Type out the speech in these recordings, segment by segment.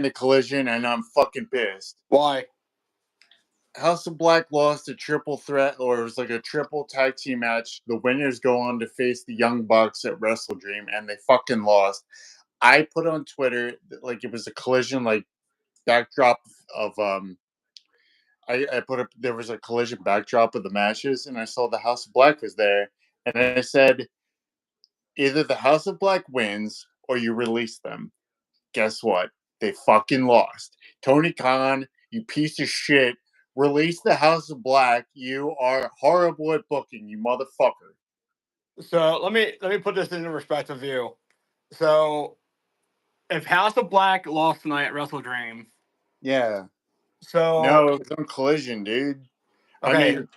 the Collision, and I'm fucking pissed. Why? House of Black lost a triple threat, or it was like a triple tag team match. The winners go on to face the Young Bucks at Wrestle Dream, and they fucking lost. I put on Twitter like it was a Collision like backdrop of I put up there was a Collision backdrop of the matches, and I saw the House of Black was there, and I said either the House of Black wins or you release them. Guess what? They fucking lost. Tony Khan, you piece of shit. Release the House of Black. You are horrible at booking, you motherfucker. So let me put this into perspective view. So if House of Black lost tonight at Wrestle Dream, Yeah. so No, it was on Collision, dude. I okay, mean,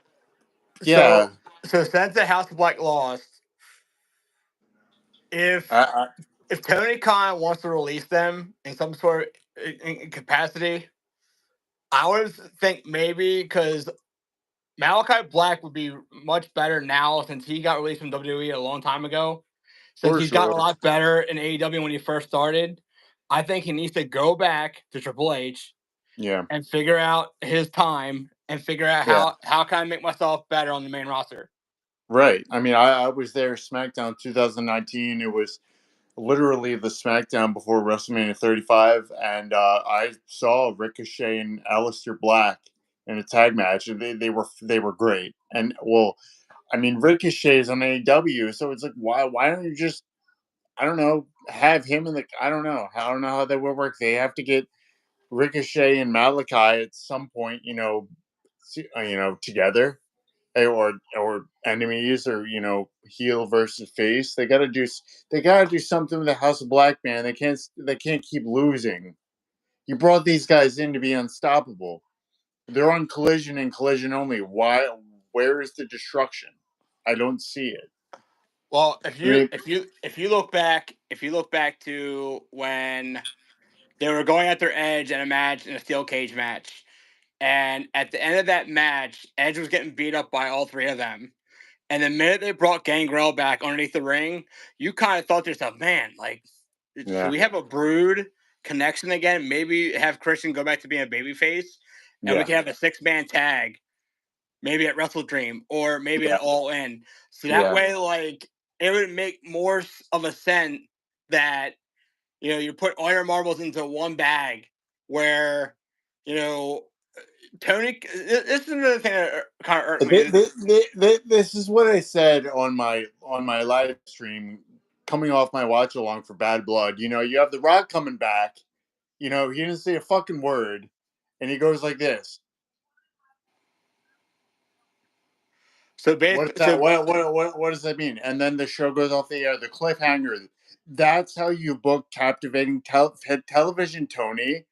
so yeah. since the House of Black lost, if I, if Tony Khan wants to release them in some sort of in capacity, I would think maybe because Malachi Black would be much better now since he got released from WWE a long time ago. Since for he's gotten sure. a lot better in AEW when he first started, I think he needs to go back to Triple H Yeah. and figure out his time and figure out Yeah. how can I make myself better on the main roster. Right. I mean, I was there SmackDown 2019. It was literally the SmackDown before WrestleMania 35, and I saw Ricochet and Aleister Black in a tag match, and they were great. And well, I mean, Ricochet is on AEW, so it's like why don't you just I don't know have him in the I don't know how that would work. They have to get Ricochet and Malachi at some point, together or enemies or heel versus face. They gotta do something with the House of Black, man. They can't keep losing. You brought these guys in to be unstoppable. They're on Collision and Collision only. Why? Where is the destruction? I don't see it. Well, I mean, if you look back to when they were going at their Edge in a match in a steel cage match, and at the end of that match, Edge was getting beat up by all three of them. And the minute they brought Gangrel back underneath the ring, you kind of thought to yourself, man, like, should yeah, we have a Brood connection again? Maybe have Christian go back to being a babyface, and we yeah, can have a 6-man tag, maybe at Wrestle Dream, or maybe yeah, at All In. So that yeah. way, like, it would make more of a sense that, you put all your marbles into one bag where, you know, Tony, this is another thing that kind of irked me. This is what I said on my live stream, coming off my watch along for Bad Blood. You have The Rock coming back. He didn't say a fucking word, and he goes like this. So What is basically, that? What does that mean? And then the show goes off the air. The cliffhanger. That's how you book captivating television, Tony.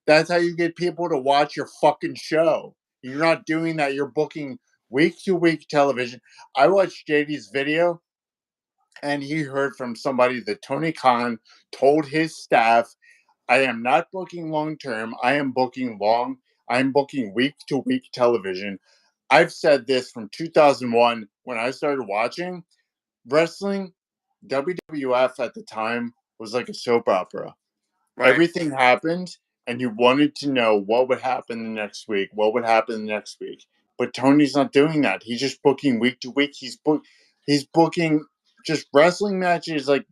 That's how you get people to watch your fucking show. You're not doing that. You're booking week to week television. I watched JD's video, and he heard from somebody that Tony Khan told his staff, I am not booking long term. I'm booking week to week television. I've said this from 2001 when I started watching wrestling. WWF at the time was like a soap opera. right. Everything happened, and you wanted to know what would happen the next week. What would happen the next week? But Tony's not doing that. He's just booking week to week. He's booking just wrestling matches. Like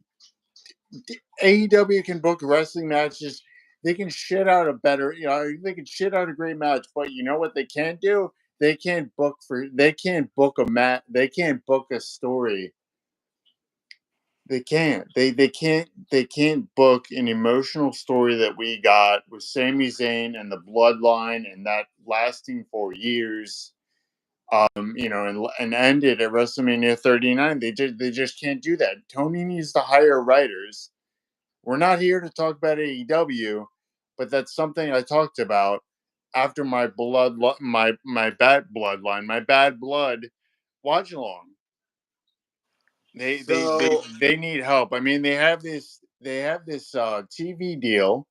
AEW can book wrestling matches. They can shit out a better, they can shit out a great match. But you know what they can't do? They can't book a mat. They can't book a story. They can't. They can't book an emotional story that we got with Sami Zayn and the bloodline, and that lasting for years. And ended at WrestleMania 39. They just can't do that. Tony needs to hire writers. We're not here to talk about AEW, but that's something I talked about after my bad bloodline, my bad blood watch along. They they they So they need help. I mean, they have this TV deal,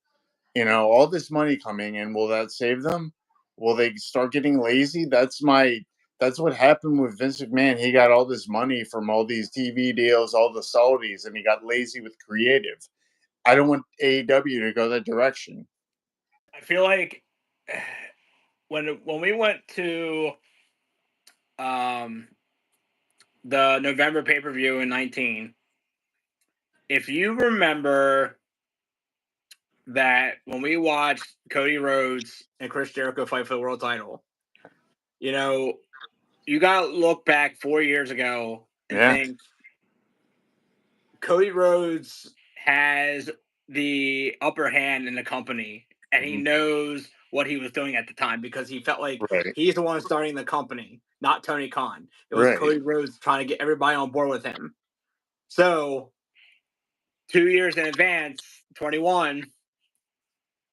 all this money coming in. Will that save them? Will they start getting lazy? That's what happened with Vince McMahon. He got all this money from all these TV deals, all the Saudis, and he got lazy with creative. I don't want AEW to go that direction. feel like when we went to um the November pay per view in 19, if you remember that when we watched Cody Rhodes and Chris Jericho fight for the world title, you know, you got to look back 4 years ago and Yeah. think Cody Rhodes has the upper hand in the company, and he Mhm. knows what he was doing at the time because he felt like Right. he's the one starting the company, not Tony Khan. It was Right. Cody Rhodes trying to get everybody on board with him. So 2 years in advance, 21,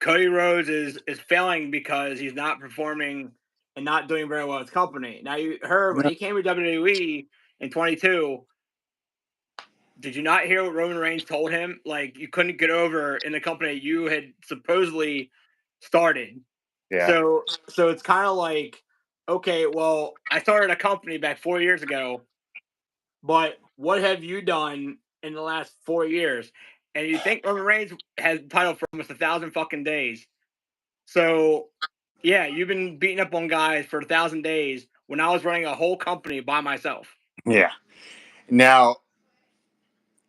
Cody Rhodes is failing because he's not performing and not doing very well with his company. Now you heard when No. he came to WWE in 22, did you not hear what Roman Reigns told him? Like you couldn't get over in the company you had supposedly started. Yeah. So it's kind of like, okay, well, I started a company back 4 years ago, but what have you done in the last 4 years? And you think Roman Reigns has the title for almost 1,000 fucking days. So yeah, you've been beating up on guys for 1,000 days when I was running a whole company by myself. Yeah. Now,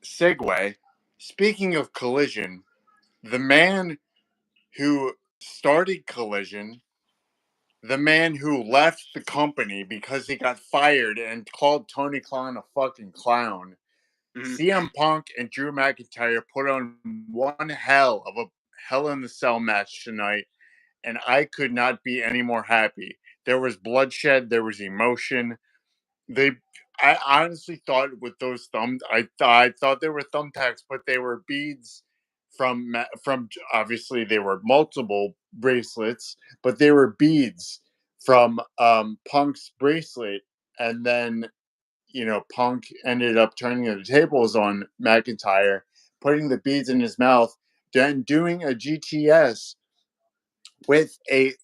segue. Speaking of Collision, the man who started Collision, the man who left the company because he got fired and called Tony Khan a fucking clown, Mhm. CM Punk and Drew McIntyre put on one hell in the cell match tonight, and I could not be any more happy. There was bloodshed, there was emotion. They, I honestly thought with those thumbs, I thought they were thumbtacks, but they were beads from obviously they were multiple bracelets, but they were beads from Punk's bracelet, and then Punk ended up turning the tables on McIntyre, putting the beads in his mouth, then doing a GTS with a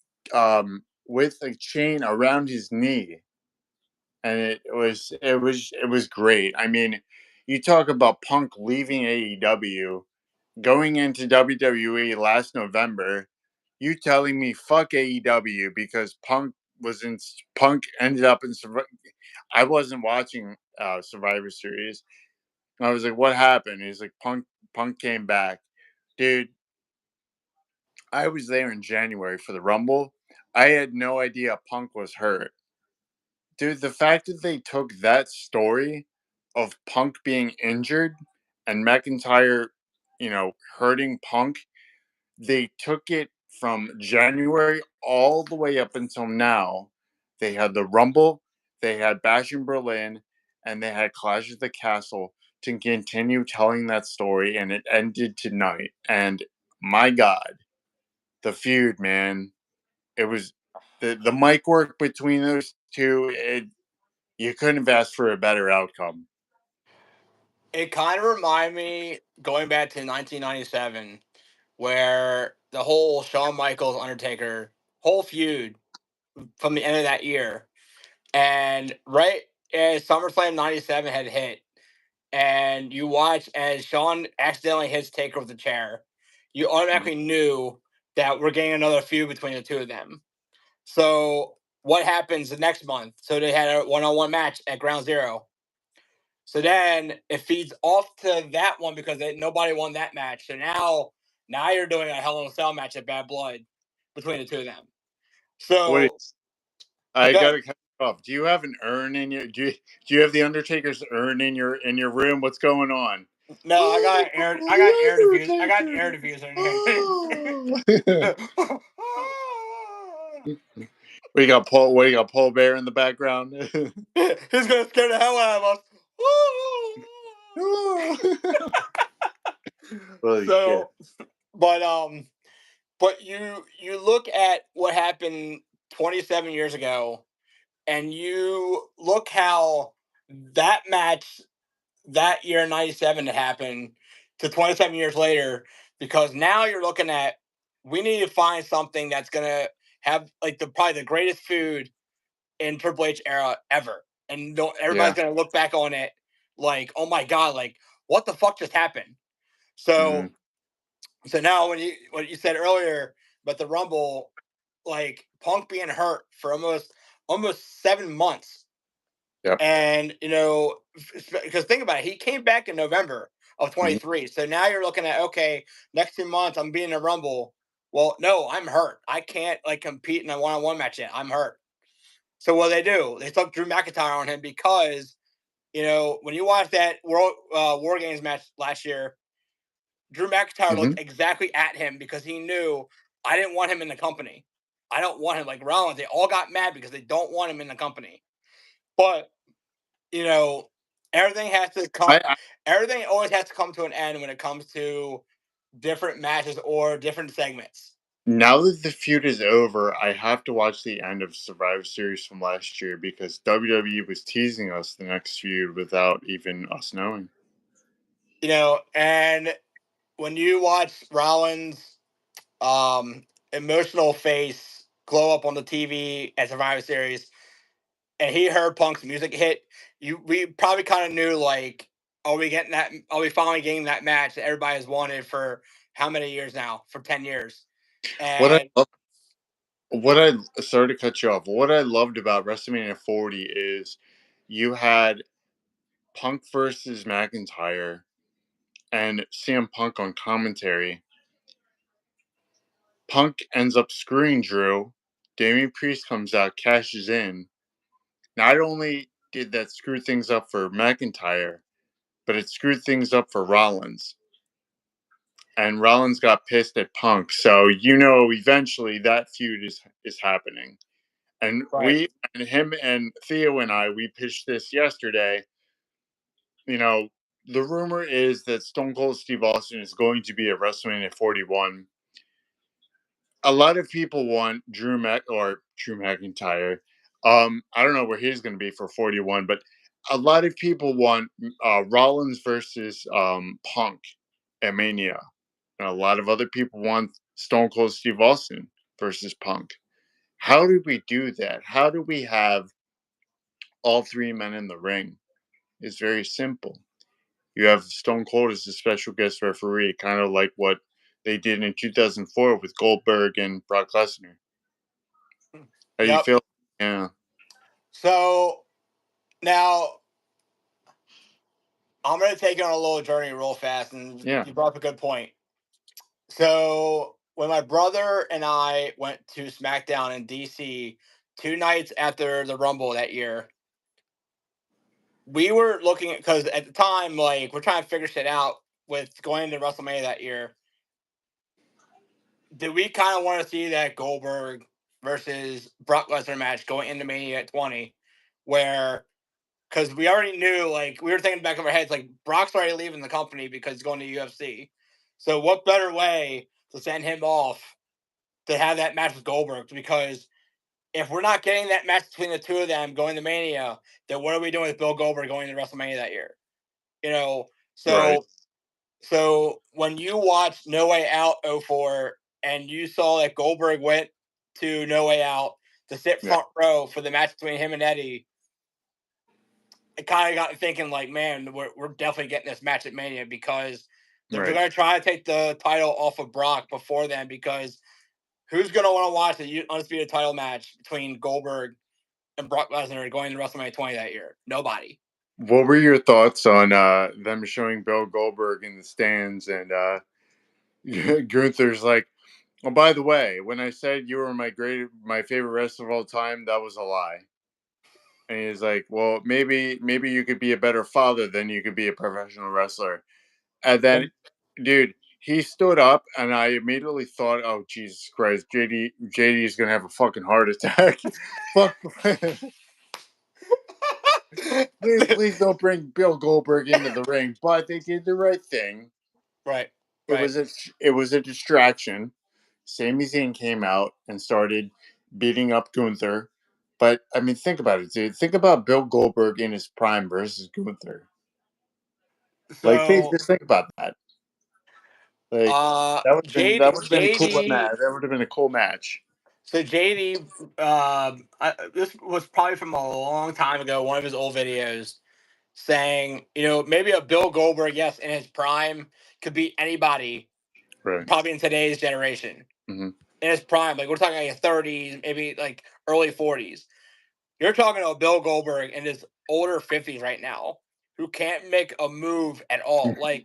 chain around his knee, and it was great. I mean, you talk about Punk leaving AEW, going into WWE last November. You telling me fuck AEW because Punk ended up in I wasn't watching Survivor Series. I was like, what happened? He's like, Punk came back, dude. I was there in January for the Rumble. I had no idea Punk was hurt. Dude, the fact that they took that story of Punk being injured and McIntyre, hurting Punk, they took it from January all the way up until now. They had the Rumble, they had Bash in Berlin, and they had Clash at the Castle to continue telling that story, and it ended tonight. And my God, the feud, man. It was the mic work between those two. You couldn't have asked for a better outcome. It kind of reminded me going back to 1997, where the whole Shawn Michaels Undertaker whole feud from the end of that year, and right as SummerSlam '97 had hit, and you watch as Shawn accidentally hits Taker with a chair, you Mhm. automatically knew that we're getting another feud between the two of them. So what happens the next month? So they had a one-on-one match at Ground Zero. So then it feeds off to that one because nobody won that match. So now you're doing a Hell in a Cell match at Bad Blood between the two of them. Wait, So I good. gotta cut you off. Do you have an urn in your? Do you have the Undertaker's urn in your room? What's going on? No, I got air Oh, diffuser. I got an the air Undertaker! diffuser Oh. in here. We got Paul. We got Paul Bear in the background. He's gonna scare the hell out of us. Holy shit! So, but you look at what happened 27 years ago, and you look how that match that year in '97 happened to 27 years later, because now you're looking at, we need to find something that's gonna have like probably the greatest food in Triple H era ever, and everybody's Yeah. gonna look back on it like, oh my god, like what the fuck just happened? Hmm. So now when you what you said earlier but the Rumble, like Punk being hurt for almost 7 months, Yep. and because think about it, he came back in November of Mhm. 23. So now you're looking at, okay, next 2 months I'm being a Rumble. Well, no, I'm hurt. I can't like compete in a one-on-one match yet. I'm hurt. So what they do? They stuck Drew McIntyre on him because when you watch that World War Games match last year, Drew McIntyre Mhm. looked exactly at him because he knew I didn't want him in the company. I don't want him like Rollins. They all got mad because they don't want him in the company. But you know, everything has to come. I Everything always has to come to an end when it comes to different matches or different segments. Now that the feud is over, I have to watch the end of Survivor Series from last year because WWE was teasing us the next feud without even us knowing. And when you watch Rollins' emotional face glow up on the TV at Survivor Series, and he heard Punk's music hit, we probably kind of knew like, are we getting that? Are we finally getting that match that everybody has wanted for how many years now? For 10 years, What I and love, what I sorry to cut you off. What I loved about WrestleMania 40 is you had Punk versus McIntyre and CM Punk on commentary. Punk ends up screwing Drew. Damian Priest comes out, cashes in. Not only did that screw things up for McIntyre, but it screwed things up for Rollins. And Rollins got pissed at Punk. So eventually that feud is happening. And right. him and Theo and we pitched this yesterday. You know, the rumor is that Stone Cold Steve Austin is going to be at WrestleMania 41. A lot of people want Drew McIntyre. I don't know where he's going to be for 41, but a lot of people want Rollins versus Punk at Mania. And a lot of other people want Stone Cold Steve Austin versus Punk. How do we do that? How do we have all three men in the ring? It's very simple. You have Stone Cold as a special guest referee, kind of like what they did in 2004 with Goldberg and Brock Lesnar. How do you Yep. feel? Yeah. So now I'm gonna take you on a little journey real fast, and Yeah. you brought up a good point. So when my brother and I went to SmackDown in DC 2 nights after the Rumble that year, we were looking at, because at the time, like, we're trying to figure shit out with going into WrestleMania that year. Did we kind of want to see that Goldberg versus Brock Lesnar match going into Mania at 20, where because we already knew, like, we were thinking back of our heads, like, Brock's already leaving the company because he's going to UFC. So what better way to send him off to have that match with Goldberg? Because if we're not getting that match between the two of them going to Mania, then what are we doing with Bill Goldberg going to WrestleMania that year? You know, Right. so when you watched No Way Out '04 and you saw that Goldberg went to No Way Out to sit Yeah. front row for the match between him and Eddie, it kind of got me thinking, like, man, we're definitely getting this match at Mania because they're Right. going to try to take the title off of Brock before then, because who's going to want to watch the undisputed title match between Goldberg and Brock Lesnar going to WrestleMania 20 that year? Nobody. What were your thoughts on them showing Bill Goldberg in the stands and Gunther's like, oh, by the way, when I said you were my favorite wrestler of all time, that was a lie. And he's like, well, maybe you could be a better father than you could be a professional wrestler. And then, dude, he stood up, and I immediately thought, oh, Jesus Christ, JD is gonna have a fucking heart attack. Fuck. Please don't bring Bill Goldberg into the ring. But they did the right thing. Right, It right. was a distraction. Sami Zayn came out and started beating up Gunther. But I mean, think about it, dude. Think about Bill Goldberg in his prime versus Gunther. Like, So, just think about that. Like, that would have been a cool JD, match. That would have been a cool match. so JD, this was probably from a long time ago, one of his old videos, saying, maybe a Bill Goldberg, in his prime, could beat anybody, Right. probably in today's generation. Hmm. in his prime, like we're talking like 30s, maybe like early 40s. You're talking about Bill Goldberg in his older 50s right now, who can't make a move at all. Like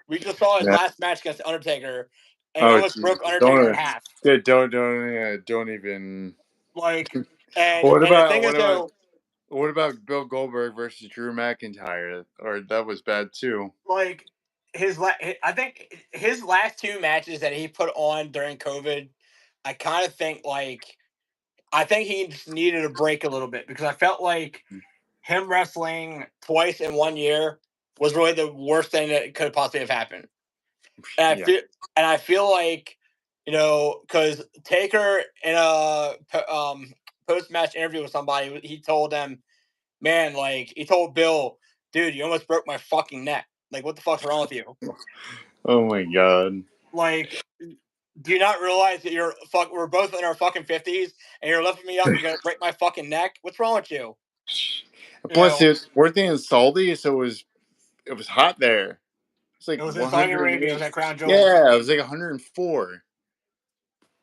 we just saw his Yeah. last match against the Undertaker, and he Oh almost Jesus! broke Undertaker in half. Don't even. Like, and What the about thing is though, Bill Goldberg versus Drew McIntyre? Or that was bad too. like I think his last two matches that he put on during COVID, I kind of think like I think he just needed a break a little bit because I felt like him wrestling twice in 1 year was really the worst thing that could possibly have happened. And Yeah. I feel like, because Taker in a post match interview with somebody, he told them, man, like he told Bill, dude, you almost broke my fucking neck. Like, what the fuck's wrong with you? Oh my God. Like, do you not realize that we're both in our fucking 50s and you're lifting me up and you're gonna break my fucking neck? What's wrong with you? You Plus, know, we're in Saudi, so it was hot there. It's like it was in Saudi Arabia, it was 108. at Crown Jewel. Yeah, it was like 104.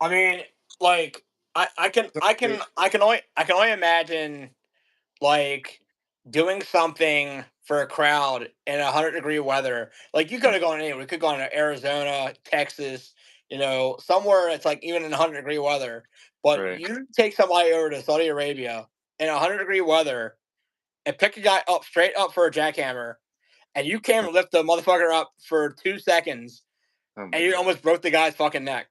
I mean, like I can only imagine like doing something for a crowd in 100-degree weather. Like you could have gone anywhere. We could have gone to Arizona, Texas, somewhere it's like even in 100-degree weather. But Right. you take somebody over to Saudi Arabia in 100-degree weather and pick a guy up straight up for a jackhammer, and you can't lift the motherfucker up for 2 seconds, Oh my and you God. almost broke the guy's fucking neck.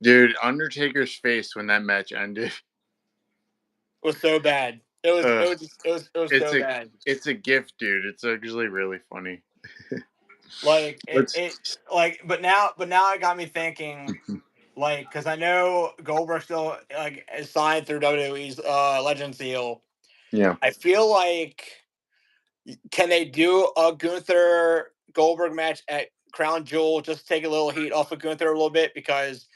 Dude, Undertaker's face when that match ended. It was so bad. It was it Ugh. was it was It's so a bad. it's a gift, dude. It's actually really funny. Like Let's but now it got me thinking, like, because I know Goldberg still like is signed through WWE's Legends deal. yeah. I feel like can they do a Gunther Goldberg match at Crown Jewel just to take a little heat off of Gunther a little bit, because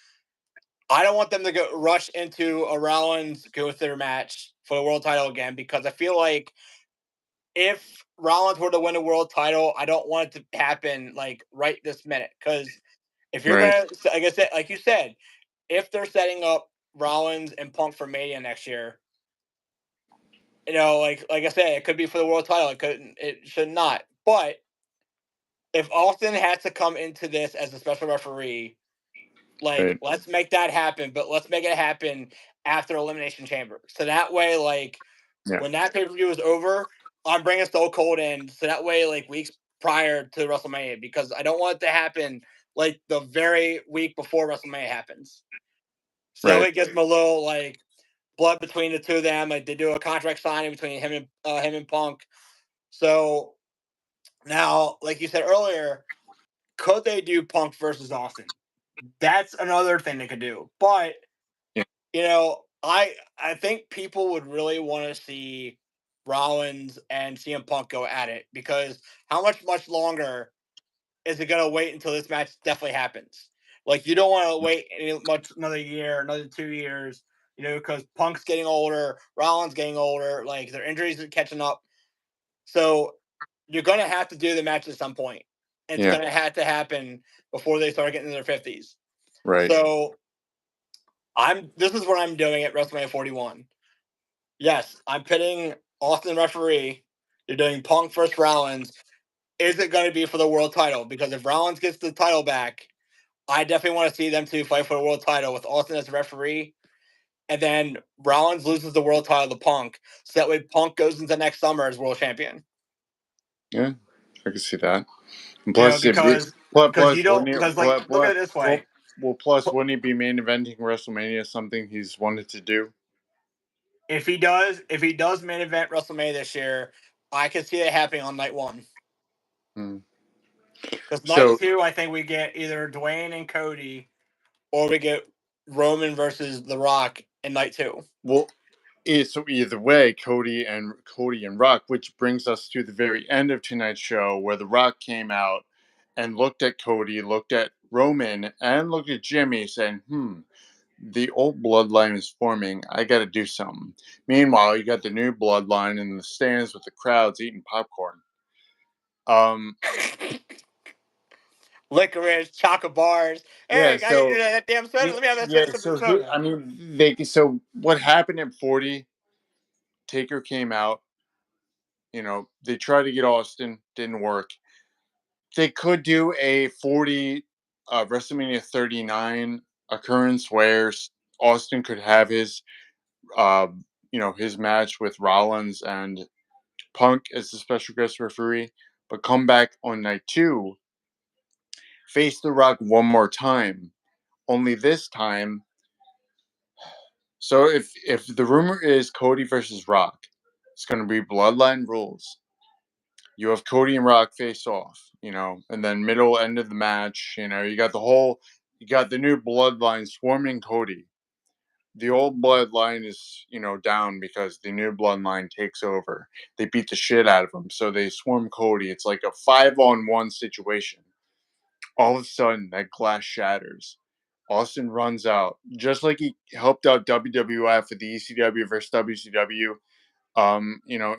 I don't want them to go rush into a Rollins Gunther match for the world title again, because I feel like if Rollins were to win a world title, I don't want it to happen like right this minute. Because if you're Right. gonna, like I said, like you said, if they're setting up Rollins and Punk for Mania next year, like I said, it could be for the world title. It should not. But if Austin has to come into this as a special referee, like Right. let's make that happen. But let's make it happen after Elimination Chamber, so that way, like Yeah. when that pay per view is over, I'm bringing Stone Cold in, so that way, like weeks prior to WrestleMania, because I don't want it to happen like the very week before WrestleMania happens. So that way, Right. it gives them a little like blood between the two of them. Like they do a contract signing between him and Punk. So now, like you said earlier, could they do Punk versus Austin? That's another thing they could do. But Yeah. I think people would really want to see Rollins and CM Punk go at it, because how much longer is it gonna wait until this match definitely happens? Like you don't want to wait another year, another 2 years, because Punk's getting older, Rollins getting older, like their injuries are catching up. So you're gonna have to do the match at some point. It's Yeah. gonna have to happen before they start getting in their 50s. Right. So this is what I'm doing at WrestleMania 41. Yes, I'm pitting Austin referee. You're doing Punk versus Rollins. Is it going to be for the world title? Because if Rollins gets the title back, I definitely want to see them two fight for the world title with Austin as referee. And then Rollins loses the world title to Punk, so that way Punk goes into next summer as world champion. Yeah. I can see that. And plus, Because you don't, because like look at it this well, way. plus, wouldn't he be main eventing WrestleMania? Something he's wanted to do. If he does main event WrestleMania this year, I can see it happening on night one. Hmm. Because night So, two, I think we get either Dwayne and Cody, or we get Roman versus The Rock in night two. well, so either way, Cody and Rock, which brings us to the very end of tonight's show, where The Rock came out and looked at Cody, looked at Roman, and looked at Jimmy, saying, the old bloodline is forming. I got to do something. Meanwhile, you got the new bloodline in the stands with the crowds eating popcorn. Um, licorice, chocolate bars. Yeah, Hey, I didn't do so that damn soda. yeah, Let me have that yeah. sip of So soda. I mean, they. So what happened at 40? Taker came out. They tried to get Austin, didn't work. They could do a 40 WrestleMania 39 occurrence where Austin could have uh, his match with Rollins and Punk as the special guest referee, but come back on night two, face The Rock one more time. Only this time, so if the rumor is Cody versus Rock, it's going to be Bloodline rules. You have Cody and Rock face off, and then middle end of the match, you got the new Bloodline swarming Cody. The old Bloodline is, down because the new Bloodline takes over. They beat the shit out of him, so they swarm Cody. It's like a 5-on-1 situation. All of a sudden, that glass shatters. Austin runs out, just like he helped out WWF with the ECW versus WCW,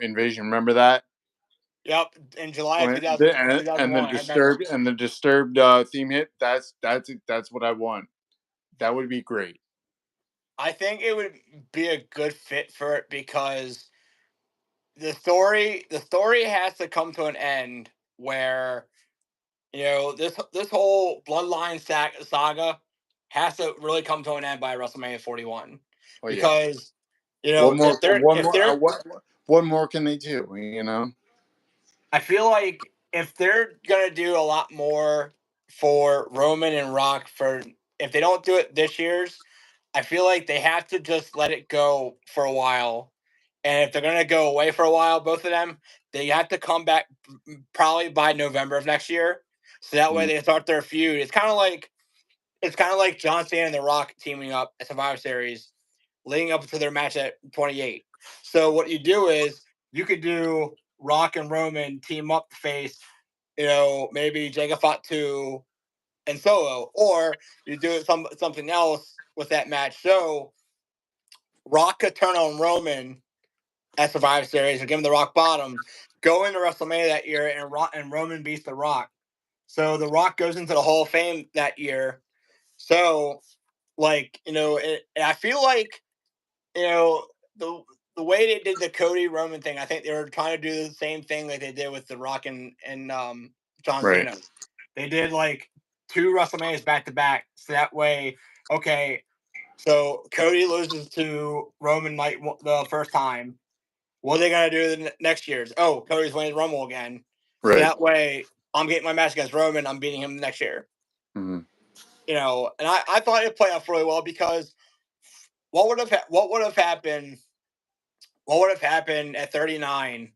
invasion. Remember that? Yep, in July of When 2000, and the 2001. I remember. disturbed theme hit. That's what I want. That would be great. I think it would be a good fit for it because the story has to come to an end where this whole bloodline saga has to really come to an end by WrestleMania 41 Oh yeah. because What more? if they're What if more? they're What more can they do? You know. I feel like if they're gonna do a lot more for Roman and Rock for if they don't do it this year's, I feel like they have to just let it go for a while. And if they're gonna go away for a while, both of them, they have to come back probably by November of next year. So that way Mm, they start their feud. It's kind of like John Cena and The Rock teaming up at Survivor Series, leading up to their match at 28. So what you do is you could do Rock and Roman team up face, maybe Jacob Fatu and Solo, or you do something else with that match. So Rock could turn on Roman at Survivor Series or give him the Rock Bottom, go into WrestleMania that year, and Roman beats The Rock. So The Rock goes into the Hall of Fame that year. So, I feel like you know the the way they did the Cody Roman thing, I think they were trying to do the same thing like they did with The Rock and John right. Cena. They did like two WrestleManias back to back, so that way, okay, so Cody loses to Roman the first time. What are they gonna do the next year's? Oh, Cody's winning Rumble again, so Right. that way I'm getting my match against Roman. I'm beating him next year. Mm-hmm. And I thought it played off really well because what would have happened at 39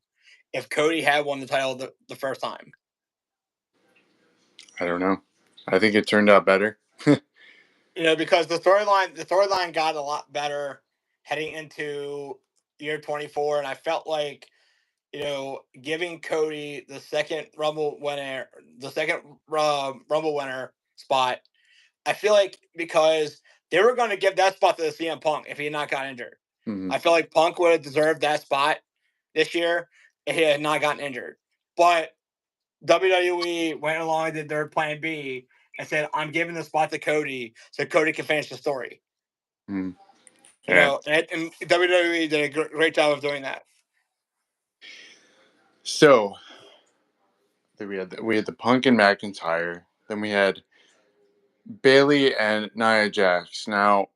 if Cody had won the title the first time? I don't know. I think it turned out better. Because the storyline got a lot better heading into year 24, and I felt like giving Cody the second Rumble winner spot. I feel like because they were going to give that spot to the CM Punk if he had not got injured. Mm-hmm. I feel like Punk would have deserved that spot this year if he had not gotten injured. But WWE went along and did their plan B and said, "I'm giving the spot to Cody so Cody can finish the story." Mm-hmm. Yeah. And WWE did a great job of doing that. So then we had the Punk and McIntyre. Then we had Bailey and Nia Jax. Now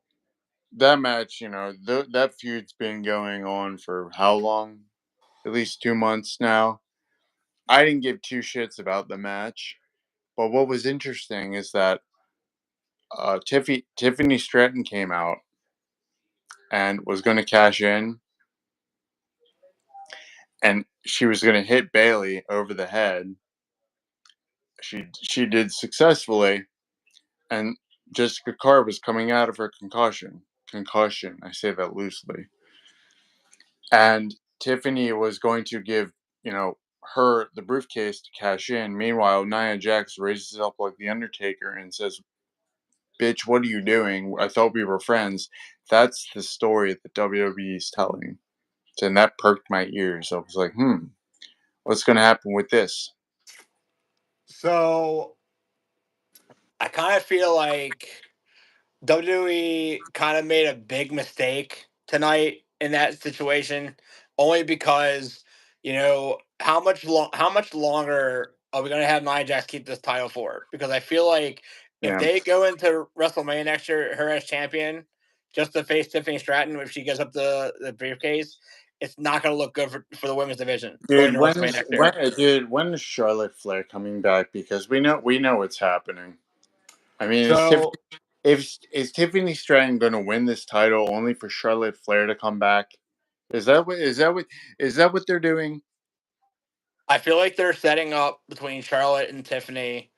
that match, that feud's been going on for how long? At least 2 months now. I didn't give two shits about the match, but what was interesting is that Tiffany Stratton came out and was going to cash in, and she was going to hit Bailey over the head. She did successfully, and Jessica Carr was coming out of her concussion. Concussion, I say that loosely. And Tiffany was going to give, her the briefcase to cash in. Meanwhile, Nia Jax raises up like the Undertaker and says, "Bitch, what are you doing? I thought we were friends." That's the story that WWE is telling. And that perked my ears. I was like, what's going to happen with this? So I kind of feel like WWE kind of made a big mistake tonight in that situation, only because how much longer are we going to have Nia Jax keep this title for? Because I feel like if Yeah. they go into WrestleMania next year, her as champion, just to face Tiffany Stratton if she gives up the briefcase, it's not going to look good for the women's division going Dude, into WrestleMania next year. when is Charlotte Flair coming back? Because we know what's happening. I mean, So is Tiffany Stratton going to win this title only for Charlotte Flair to come back? Is that what they're doing? I feel like they're setting up between Charlotte and Tiffany.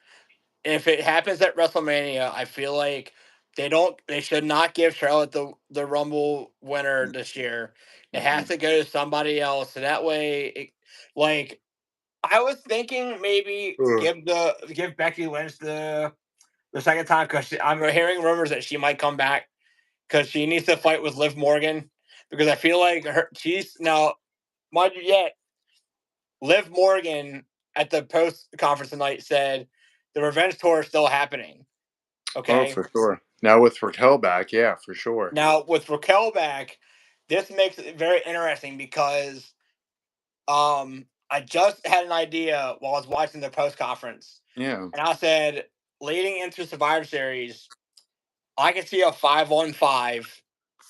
If it happens at WrestleMania, I feel like they should not give Charlotte the Rumble winner this year. It has Mhm. to go to somebody else. So that way like I was thinking maybe Ugh. give Becky Lynch the second time because I'm hearing rumors that she might come back because she needs to fight with Liv Morgan because I feel like she's now mind you yet Liv Morgan at the post conference tonight said the revenge tour is still happening. Oh, Okay. for sure. Now with Raquel back, yeah, for sure. Now with Raquel back, this makes it very interesting because I just had an idea while I was watching the post conference, Yeah, and I said leading into Survivor Series, I can see a 5-on-5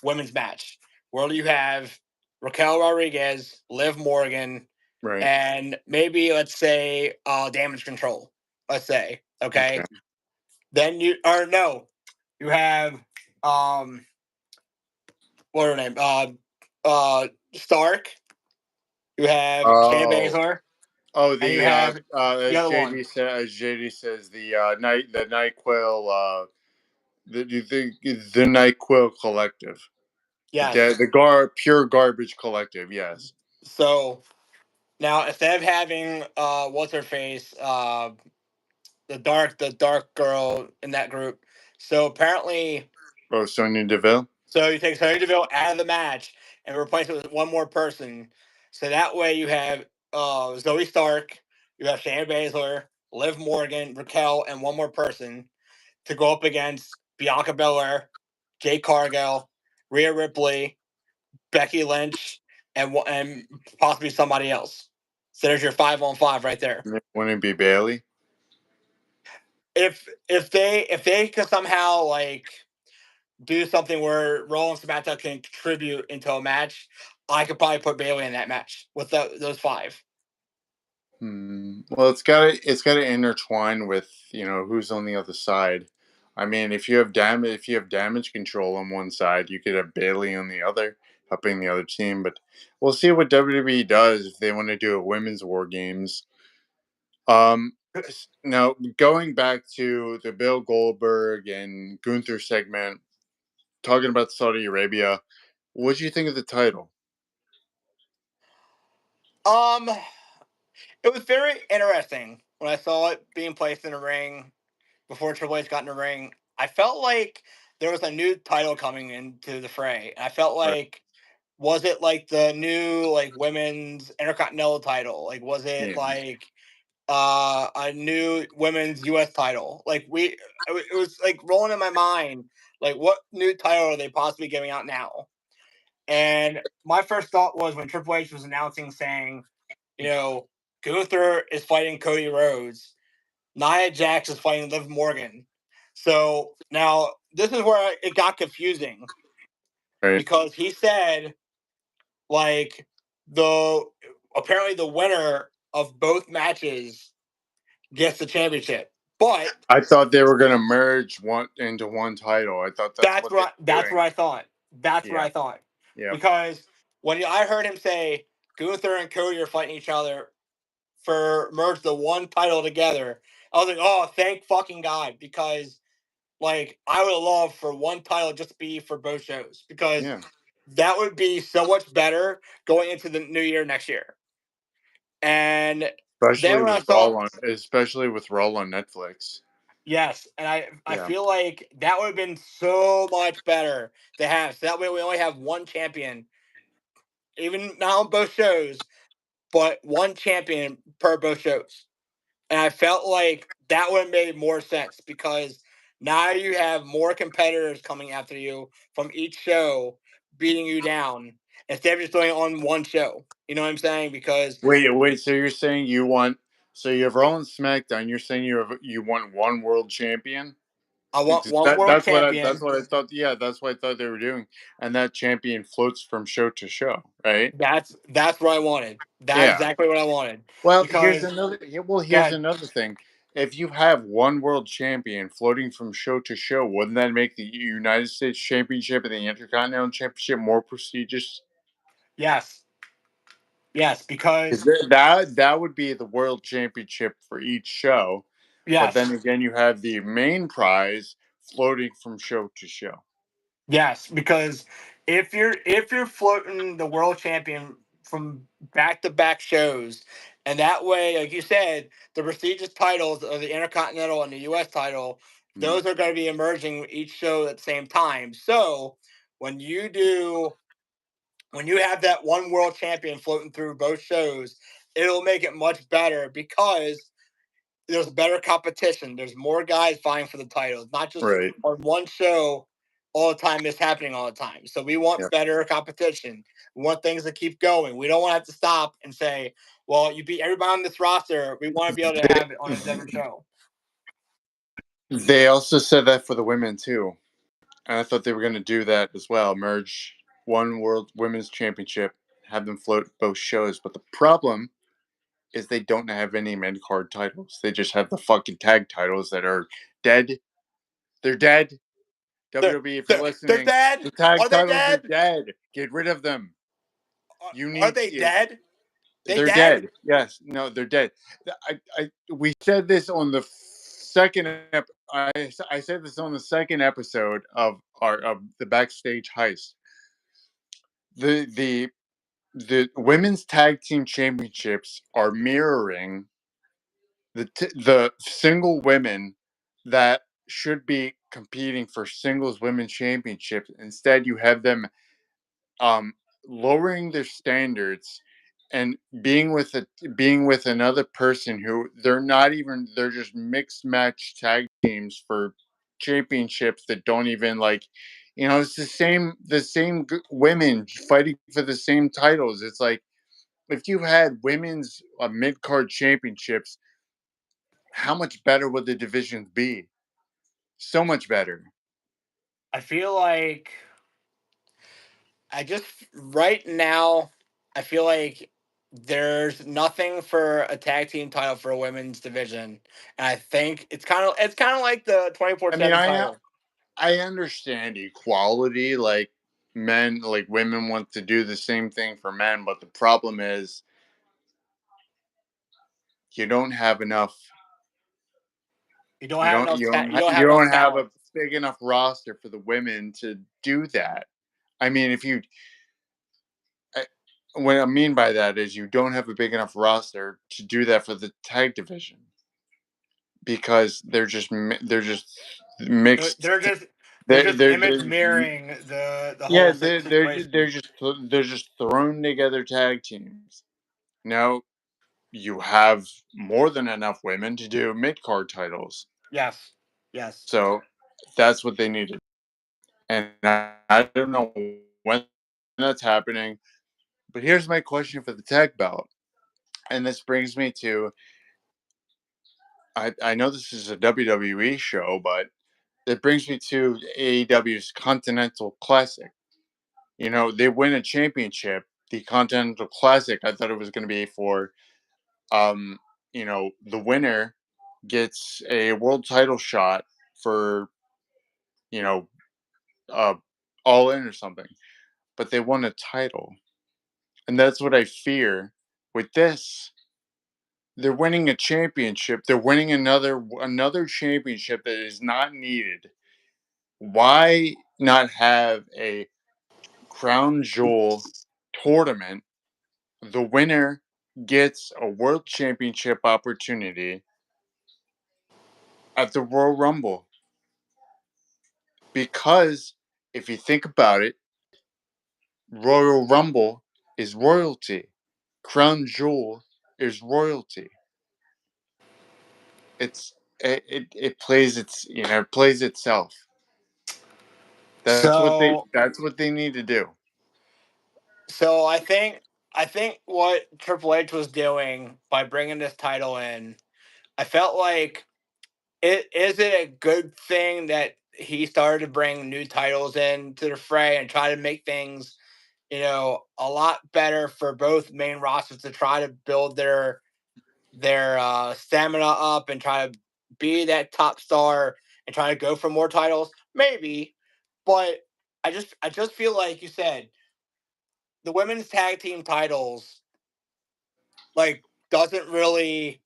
women's match where you have Raquel Rodriguez, Liv Morgan, right. and maybe let's say Damage Control. Let's say Okay. okay. Then you or no, you have um what are her name? Stark. You have Shayna Oh, Baszler, oh, and you the have the as other one. JD says, the NyQuil, the NyQuil Collective, Yes. the pure garbage collective. Yes. So now instead of having what's her face, the dark girl in that group. So apparently, Oh, Sonya Deville. so you take Sonya Deville out of the match and replace it with one more person. So that way you have Zoe Stark, you have Shayna Baszler, Liv Morgan, Raquel, and one more person to go up against Bianca Belair, Jade Cargill, Rhea Ripley, Becky Lynch, and possibly somebody else. So there's your 5-on-5 right there. Wouldn't it be Bailey? If they could somehow like do something where Raw and SmackDown can contribute into a match, I could probably put Bailey in that match with those five. Well, it's got to intertwine with who's on the other side. I mean, if you have damage control on one side, you could have Bailey on the other, helping the other team. But we'll see what WWE does if they want to do a women's War Games. Now going back to the Bill Goldberg and Gunther segment, talking about Saudi Arabia, what do you think of the title? Um, it was very interesting when I saw it being placed in the ring before Triple H got in the ring. I felt like there was a new title coming into the fray. I felt Right. like was it like the new like women's intercontinental title? Like was it Yeah. like a new women's US title? Like it was like rolling in my mind like what new title are they possibly giving out now? And my first thought was when Triple H was announcing saying, Gunther is fighting Cody Rhodes, Nia Jax is fighting Liv Morgan. So now this is where it got confusing Right. because he said like the apparently the winner of both matches gets the championship. But I thought they were going to merge one into one title. I thought that's what they were that's doing. what I thought. That's what Yeah. I thought. Yep. Because when I heard him say Gunther and Cody are fighting each other for merge the one title together, I was like, oh, thank fucking God, because like I would love for one title just to be for both shows because Yeah. that would be so much better going into the new year next year. And then when I saw Especially with Raw on Netflix. yes, and I Yeah. feel like that would have been so much better to have. So that way we only have one champion, even now on both shows, but one champion per both shows. And I felt like that would have made more sense because now you have more competitors coming after you from each show, beating you down instead of just doing it on one show. You know what I'm saying? Because Wait. So you're saying you want? So you have Raw and SmackDown. You're saying you want one world champion? I want Because one world that's champion. what I thought. Yeah, that's what I thought they were doing, and that champion floats from show to show, right? That's what I wanted. That's Yeah. exactly what I wanted. Well, here's Because another. Yeah, well, here's God, another thing. If you have one world champion floating from show to show, wouldn't that make the United States Championship and the Intercontinental Championship more prestigious? yes, yes, 'Cause because that would be the world championship for each show, but then yes, again, you have the main prize floating from show to show. yes, because if you're floating the world champion from back to back shows, and that way, like you said, the prestigious titles of the Intercontinental and the U.S. title, Mm, those are going to be emerging each show at the same time. So when you do, when you have that one world champion floating through both shows, it'll make it much better because there's better competition. There's more guys vying for the titles, not just right. on one show all the time. It's happening all the time. So we Yeah. want better competition. We want things to keep going. We don't want to have to stop and say, "Well, you beat everybody on this roster. We want to be able to have it on a different show." They also said that for the women too. And I thought they were going to do that as well. Merge one World Women's Championship, have them float both shows. But the problem is they don't have any mid card titles. They just have the fucking tag titles that are dead. They're dead. They're WWE, if you're they're listening, dead. the tag Are they titles are dead? dead. Get rid of them. You Are need. they dead? They They're dead? dead. Yes. No, they're dead. We said this on the second. I said this on the second episode of the Backstage Heist. The the women's tag team championships are mirroring the single women that should be competing for singles women's championships. Instead, you have them um, lowering their standards and being with another person who they're just mixed match tag teams for championships that don't even like, it's the same women fighting for the same titles. It's like if you had women's mid card championships, how much better would the divisions be? So much better. I feel like I just right now, I feel like there's nothing for a tag team title for a women's division, and I think it's kind of like the twenty four I mean, seven title. I understand equality, like women want to do the same thing for men, but the problem is you don't have enough. You don't have enough. You don't You have enough don't have talent. a big enough roster for the women to do that. I mean, if you I, what I mean by that is you don't have a big enough roster to do that for the tag division because they're just They're, mixed. they're just they're They just image they're mirroring the yeah, whole situation. they're just thrown together tag teams. Now you have more than enough women to do mid card titles, Yes, yes. so that's what they needed. And I don't know when that's happening, but here's my question for the tag belt, and this brings me to I know this is a WWE show, but it brings me to AEW's Continental Classic. They win a championship. The Continental Classic, I thought it was going to be for, um, the winner gets a world title shot for, you know, uh, All In or something. But they won a title, and that's what I fear with this. They're winning a championship. They're winning another championship that is not needed. Why not have a crown jewel tournament? The winner gets a world championship opportunity at the Royal Rumble. Because if you think about it, Royal Rumble is royalty. Crown Jewel is royalty. it plays it plays itself. So That's what they need to do. so I think what Triple H was doing by bringing this title in, I felt like it a good thing that he started to bring new titles into the fray and try to make things, a lot better for both main rosters to try to build their stamina up and try to be that top star and try to go for more titles? Maybe, but I just feel like you said the women's tag team titles like doesn't really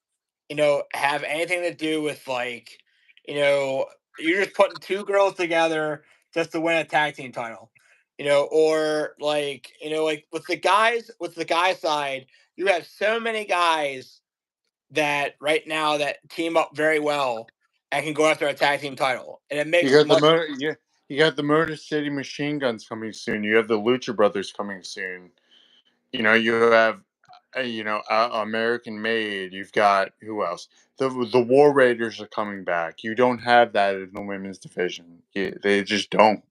have anything to do with like, you know, you're just putting two girls together just to win a tag team title. Or like, like with the guy side, you have so many guys that right now that team up very well and can go after a tag team title. And it You makes got the much motor, yeah, you got the Motor City Machine Guns coming soon. You have the Lucha Brothers coming soon. You have American Made. You've got who else? The War Raiders are coming back. You don't have that in the women's division. They just don't.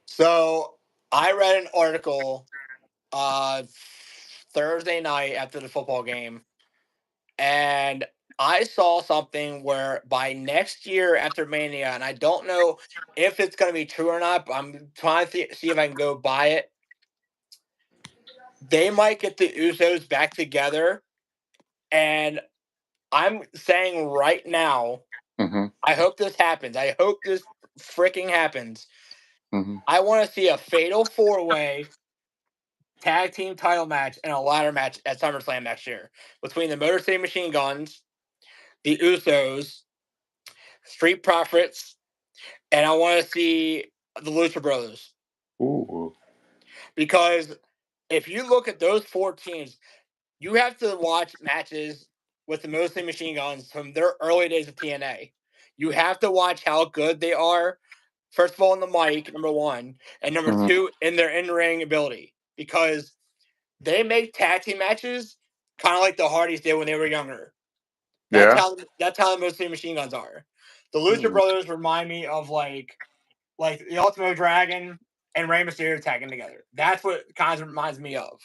so I read an article uh Thursday night after the football game, and I saw something where by next year after Mania, and I don't know if it's going to be true or not, but I'm trying to see if I can go buy it. They might get the Usos back together, and I'm saying right now, Hmm. I hope this happens. I hope this freaking happens. Hmm. I want to see a fatal four-way tag team title match and a ladder match at SummerSlam next year between the Motor City Machine Guns, the Usos, Street Profits, and I want to see the Lucha Brothers. Ooh. Because if you look at those four teams, you have to watch matches with the Mosley Machine Guns from their early days of TNA. You have to watch how good they are, first of all, in the mic, number one, and number Hmm. two, in their in ring ability. Because they make tag team matches kind of like the Hardys did when they were younger. Yeah. That's how the Mosley Machine Guns are. The Lucha Hmm. Brothers remind me of like the Ultimo Dragon and Rey Mysterio tagging together. That's what it kind of reminds me of.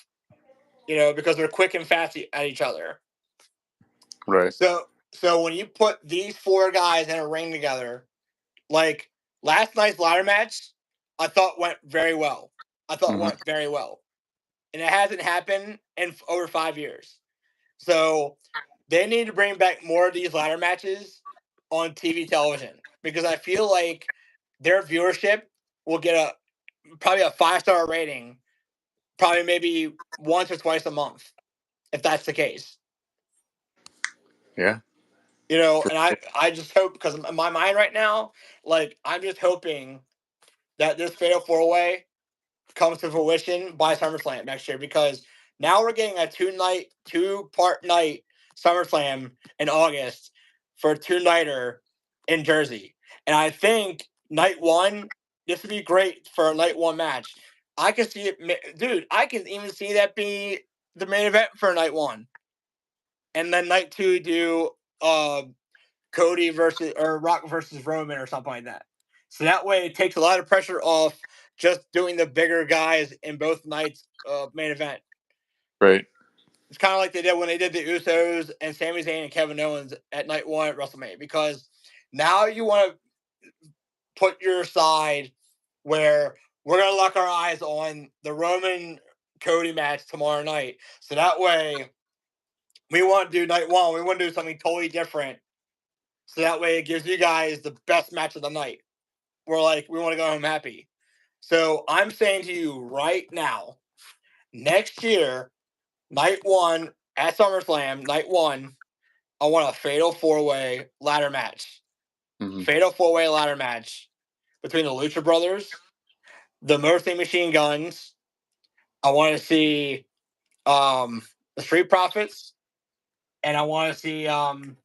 Because they're quick and fast at each other. Right. So when you put these four guys in a ring together, like last night's ladder match, I thought went very well. Hmm. And it hasn't happened in over 5 years. So they need to bring back more of these ladder matches on TV television because I feel like their viewership will get probably a 5-star rating, probably maybe once or twice a month, if that's the case. Yeah. For, And I just hope, because in my mind right now, like I'm just hoping that this Fatal 4-Way comes to fruition by SummerSlam next year, because now we're getting a two-part night SummerSlam in August for a two-nighter in Jersey. And I think night one, this would be great for a night one match. I can see it, dude. I can even see that be the main event for night one, and then night two do uh Cody versus or Rock versus Roman or something like that. So that way it takes a lot of pressure off just doing the bigger guys in both nights main event. right. It's kind of like they did when they did the Usos and Sami Zayn and Kevin Owens at night one at WrestleMania, because now you want to put your side where we're going to lock our eyes on the Roman Cody match tomorrow night. So that way we want to do night one. We want to do something totally different. So that way it gives you guys the best match of the night. We want to go home happy. So I'm saying to you right now, next year, night one at SummerSlam, night one, I want a fatal four-way ladder match. Hmm. Fatal four-way ladder match between the Lucha Brothers, the Murphy Machine Guns. I want to see the Street Profits, and I want to see what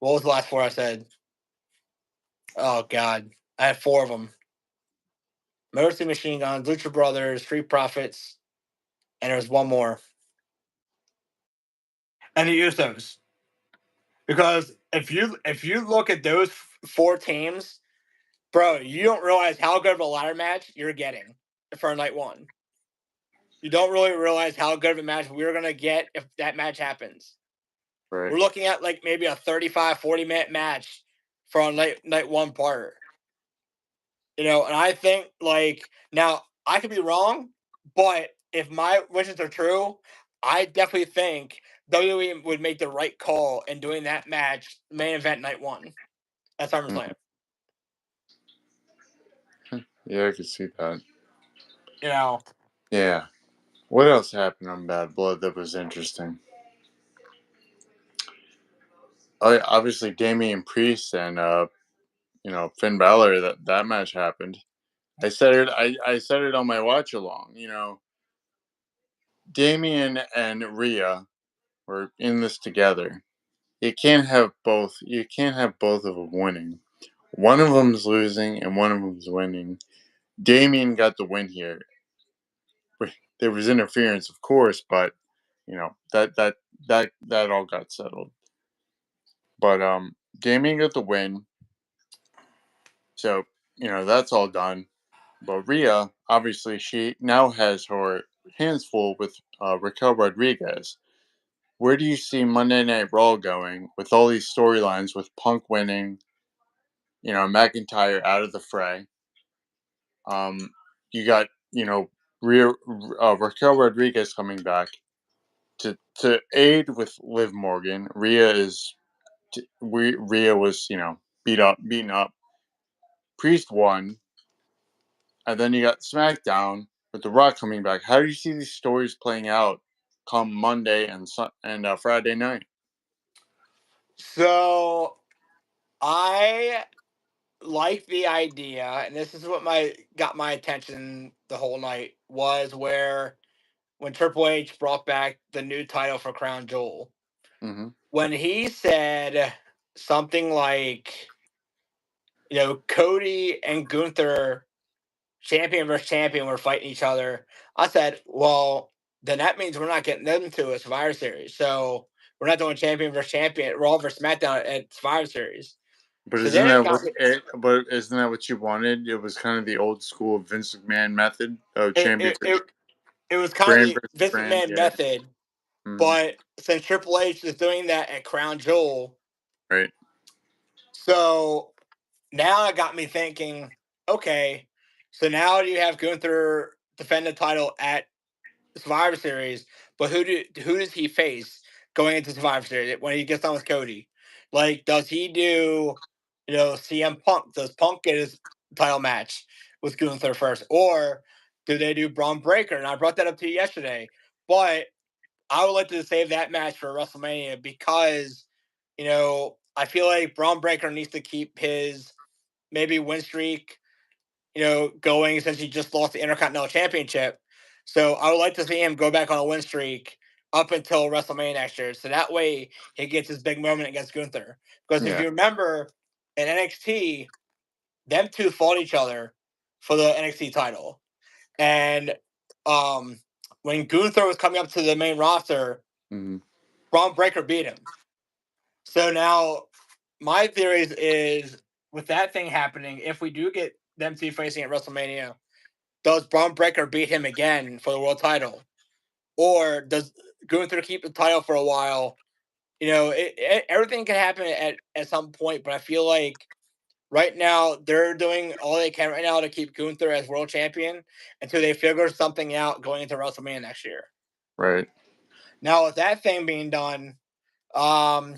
was the last four I said? Oh God, I had four of them. Murphy Machine Guns, Lucha Brothers, Street Profits, and there's one more. And the Usos. Because if you look at those four teams, bro, you don't realize how good of a ladder match you're getting for night one. You don't really realize how good of a match we're gonna get if that match happens. Right. We're looking at like maybe a 35, 40-minute match for night one part. And I think like now I could be wrong, but if my wishes are true, I definitely think WWE would make the right call in doing that match main event night one at SummerSlam. Yeah, I could see that. You know, Yeah. What else happened on Bad Blood that was interesting? Obviously, Damian Priest and Finn Balor. That match happened. I said it. I said it on my watch along. Damian and Rhea were in this together. You can't have both. You can't have both of them winning. One of them's losing and one of them's winning. Damian got the win here. There was interference, of course, but that all got settled. But Damian got the win, so that's all done. But Rhea, obviously, she now has her hands full with Raquel Rodriguez. Where do you see Monday Night Raw going with all these storylines with Punk winning, McIntyre out of the fray? You got Rhea, Raquel Rodriguez coming back to aid with Liv Morgan. Rhea was beaten up. Priest won, and then you got SmackDown with The Rock coming back. How do you see these stories playing out come Monday and Friday night? so I like the idea, and this is what got my attention the whole night was where when Triple H brought back the new title for Crown Jewel, Mm-hmm. when he said something like, Cody and Gunther, champion versus champion, were fighting each other, I said, well, then that means we're not getting them to a Survivor Series. So we're not doing champion versus champion, Raw versus SmackDown at Survivor Series. But So isn't then it that got what? me. Isn't that what you wanted? It was kind of the old school Vince McMahon method of It, champion it, it, it was kind of brand the versus Vince brand. McMahon Yeah. method, Hmm. but since Triple H is doing that at Crown Jewel, Right. so now it got me thinking, okay, so now do you have Gunther defend the title at Survivor Series, but who does he face going into Survivor Series when he gets done with Cody? Like, does he do, CM Punk? Does Punk get his title match with Gunther first, or do they do Braun Breaker? And I brought that up to you yesterday, but I would like to save that match for WrestleMania because, I feel like Braun Breaker needs to keep his maybe win streak, going since he just lost the Intercontinental Championship. So I would like to see him go back on a win streak up until WrestleMania next year. So that way he gets his big moment against Gunther. Because if Yeah. you remember in NXT, them two fought each other for the NXT title. And when Gunther was coming up to the main roster, Hmm. Braun Breaker beat him. So now my theory is with that thing happening, if we do get them two facing at WrestleMania, does Braun Breaker beat him again for the world title? Or does Gunther keep the title for a while? Everything can happen at some point, but I feel like right now they're doing all they can right now to keep Gunther as world champion until they figure something out going into WrestleMania next year. Right. Now, with that thing being done, um,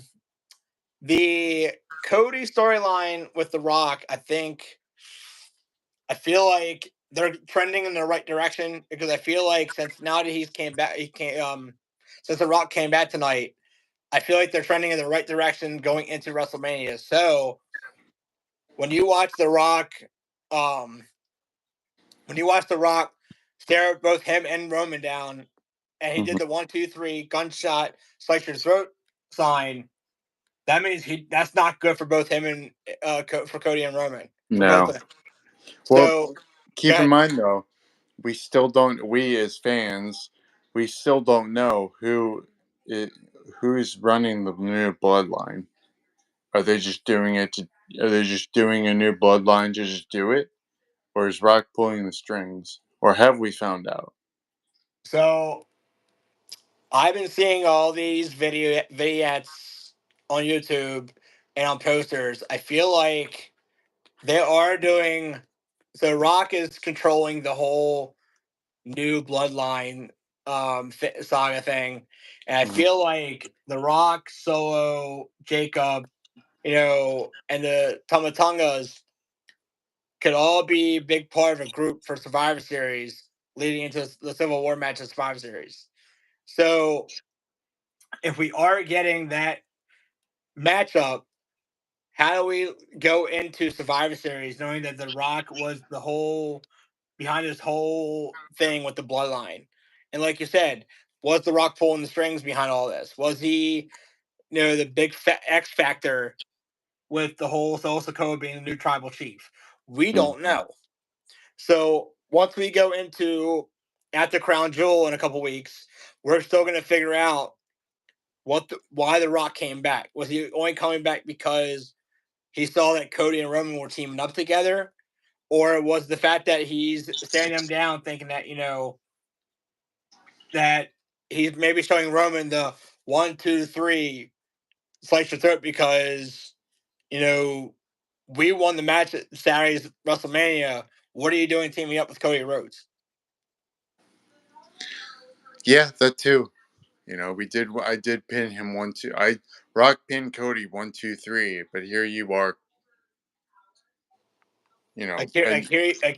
the Cody storyline with The Rock, I feel like they're trending in the right direction because I feel like since now that he's came back, since The Rock came back tonight, I feel like they're trending in the right direction going into WrestleMania. So when you watch The Rock, um, when you watch The Rock stare both him and Roman down, and he Hmm. did the 1, 2, 3 gunshot slice your throat sign, that means that's not good for both him and for Cody and Roman for both No. of them. Well, So go keep in ahead. mind though, we still don't. We as fans, we still don't know who is running the new bloodline. Are they just doing it to? Are they just doing a new bloodline to just do it, or is Rock pulling the strings, or have we found out? So I've been seeing all these vignettes on YouTube and on posters. I feel like they are doing. So Rock is controlling the whole new bloodline saga thing, and I Mhm. feel like the Rock, Solo, Jacob, and the Tomatongas could all be a big part of a group for Survivor Series leading into the Civil War match of Survivor Series. So if we are getting that matchup, how do we go into Survivor Series knowing that The Rock was the whole behind this whole thing with the bloodline? And like you said, was The Rock pulling the strings behind all this? Was he, the big X factor with the whole Solo Sokoa being the new tribal chief? We Mm. don't know. So once we go into at the Crown Jewel in a couple weeks, we're still going to figure out why The Rock came back. Was he only coming back because he saw that Cody and Roman were teaming up together, or was the fact that he's staring them down, thinking that that he's maybe showing Roman the 1, 2, 3 slice your throat because we won the match at Saturday's WrestleMania. What are you doing teaming up with Cody Rhodes? Yeah, that too. We did. I did pin him 1, 2. I Rock pinned Cody 1, 2, 3. But here you are. And Like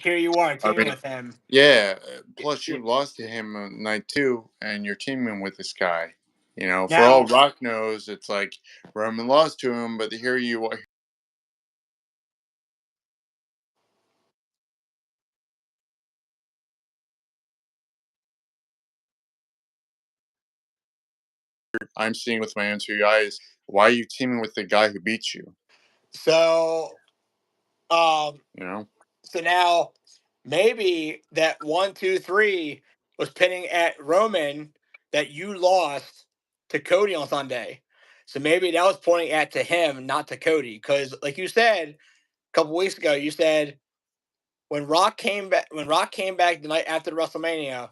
here you are I teaming mean, with him. yeah. Plus, you lost to him on night 2, and you're teaming with this guy. For all Now, Rock knows, it's like Roman lost to him, but here you are. I'm seeing with my own 2 eyes. Why are you teaming with the guy who beats you? so um, You know. so now maybe that 1, 2, 3 was pinning at Roman that you lost to Cody on Sunday. So maybe that was pointing at to him, not to Cody. Because like you said a couple weeks ago, you said when Rock came back the night after WrestleMania,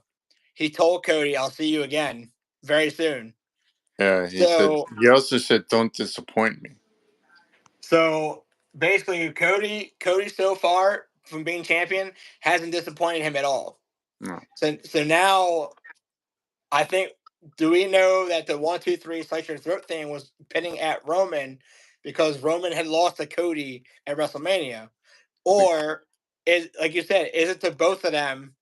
he told Cody, "I'll see you again very soon." Yeah, he said. So He also said, "Don't disappoint me." so basically, Cody so far from being champion hasn't disappointed him at all. No. So now I think, do we know that the 1, 2, 3 slice your throat thing was pitting at Roman because Roman had lost to Cody at WrestleMania, or is, like you said, is it to both of them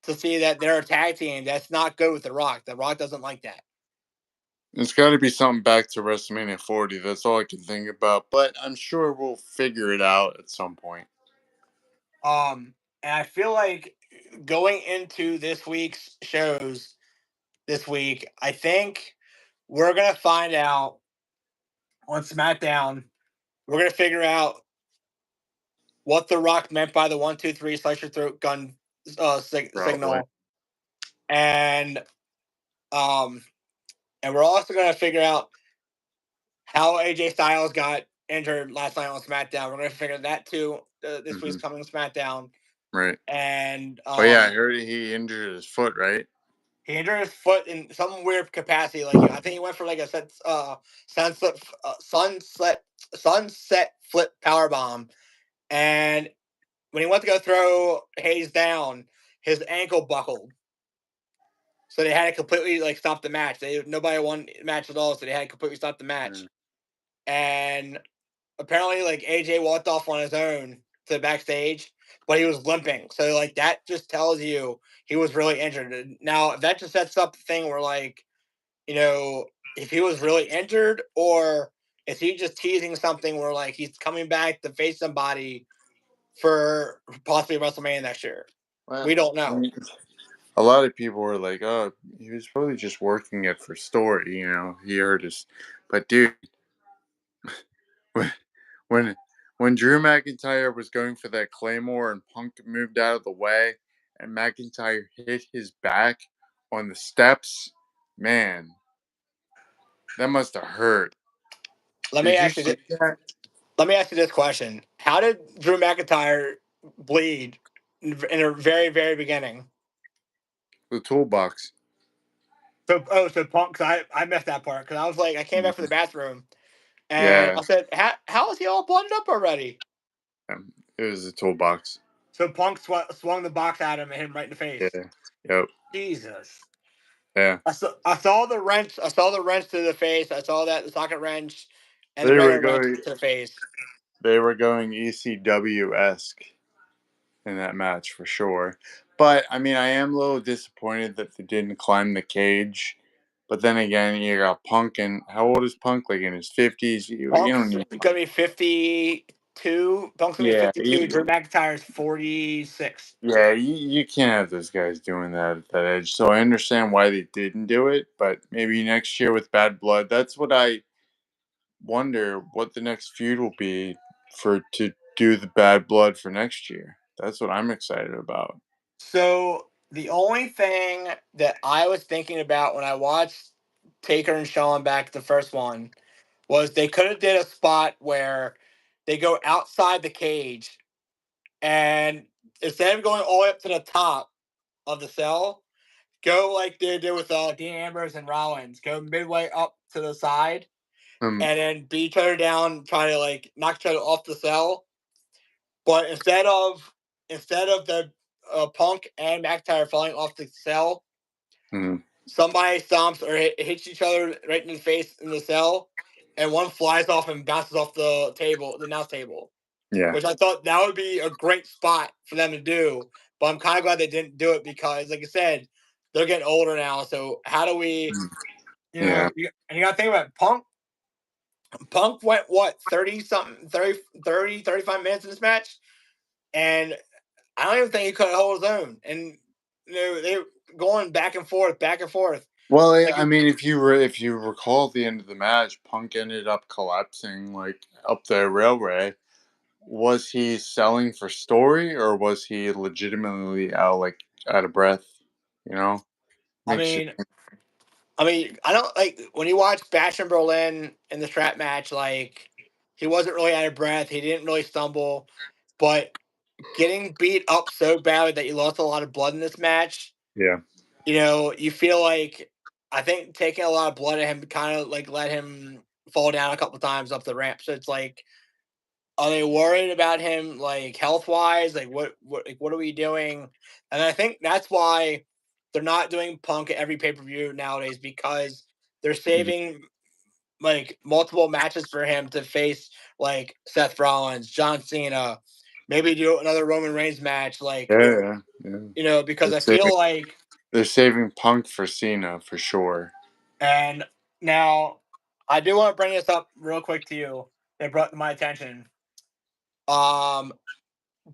to see that they're a tag team that's not good with The Rock? The Rock doesn't like that. It's got to be something back to WrestleMania 40. That's all I can think about. But I'm sure we'll figure it out at some point. And I feel like going into this week's shows this week, I think we're gonna find out on SmackDown. We're gonna figure out what The Rock meant by the 1, 2, 3 slice your throat gun Probably. signal, and um, and we're also gonna figure out how AJ Styles got injured last night on SmackDown. We're gonna figure that too. This week's Hmm. coming SmackDown, Right. and Oh yeah, I heard he injured his foot. Right. he injured his foot in some weird capacity. Like I think he went for like a sunset sunset sunset flip power bomb, and when he went to go throw Hayes down, his ankle buckled. So they had to completely like stop the match. Nobody won the match at all, so they had to completely stop the match. Yeah. And apparently, like AJ walked off on his own to the backstage, but he was limping. So like that just tells you he was really injured. Now if that just sets up the thing where like if he was really injured or is he just teasing something where like he's coming back to face somebody for possibly WrestleMania next year. Well, We don't I know. mean, a lot of people were like, "Oh, he was probably just working it for story." He heard his. But dude, when when when Drew McIntyre was going for that Claymore and Punk moved out of the way, and McIntyre hit his back on the steps, man, that must have hurt. Let me Did you ask you. see that? Let me ask you this question: how did Drew McIntyre bleed in a very, very beginning? The toolbox. So Punk. 'Cause I missed that part because I was like, I came back from the Mhm. bathroom and Yeah, I said, how is he all blooded up already? it was the toolbox. So Punk swung the box at him and hit him right in the face. Yeah. Yep. Jesus. Yeah. I saw the wrench. I saw the wrench to the face. I saw that the socket wrench and the They were regular wrench going. to the face. They were going ECW esque in that match for sure. But I mean, I am a little disappointed that they didn't climb the cage. But then again, you got Punk, and how old is Punk? Like in his 50s. You don't Punk's need. gonna be 52. Punk's gonna be Yeah. 52. Drew McIntyre's 46. Yeah, you can't have those guys doing that at that age. So I understand why they didn't do it, but maybe next year with Bad Blood, that's what I wonder what the next feud will be for to do the Bad Blood for next year. That's what I'm excited about. So the only thing that I was thinking about when I watched Taker and Shawn back the first one was they could have did a spot where they go outside the cage and instead of going all the way up to the top of the cell, go like they did with Dean Ambrose and Rollins, go midway up to the side Um, and then beat each other down, try to like knock each other off the cell. But instead of the Punk and McIntyre falling off the cell, mhm, somebody stomps or hits each other right in the face in the cell, and one flies off and bounces off the table, the announce table. yeah, Which I thought that would be a great spot for them to do. But I'm kind of glad they didn't do it because, like I said, they're getting older now. So how do we, mm, yeah. and you got to think about it, Punk. Punk went what 30 something, 35 minutes in this match, and I don't even think he could hold his own. And they were going back and forth, back and forth. Well, Like I mean, if you recall at the end of the match, Punk ended up collapsing like up the railway. Was he selling for story or was he legitimately out of breath? You know, I makes you mean, I don't like when you watch Bash in Berlin in the strap match. Like he wasn't really out of breath. He didn't really stumble, but getting beat up so badly that you lost a lot of blood in this match. yeah. You feel like I think taking a lot of blood at him kind of like let him fall down a couple times up the ramp. So it's like, are they worried about him like health wise? Like what are we doing? And I think that's why they're not doing Punk at every pay per view nowadays because they're Mhm. saving like multiple matches for him to face like Seth Rollins, John Cena, maybe do another Roman Reigns match, like Yeah, yeah, yeah. because They're I saving, feel like they're saving Punk for Cena for sure. and now I do want to bring this up real quick to you. They brought to my attention. Um,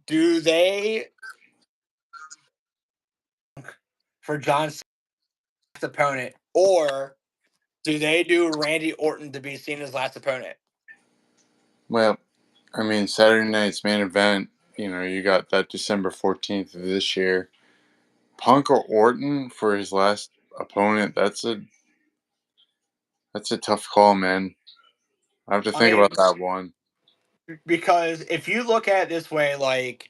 do they for John Cena's opponent, or do they do Randy Orton to be Cena's last opponent? Well, I mean, Saturday night's main event. You know, you got that December 14th of this year. Punk or Orton for his last opponent. That's a tough call, man. I have to I think about mean, that one. because if you look at it this way, like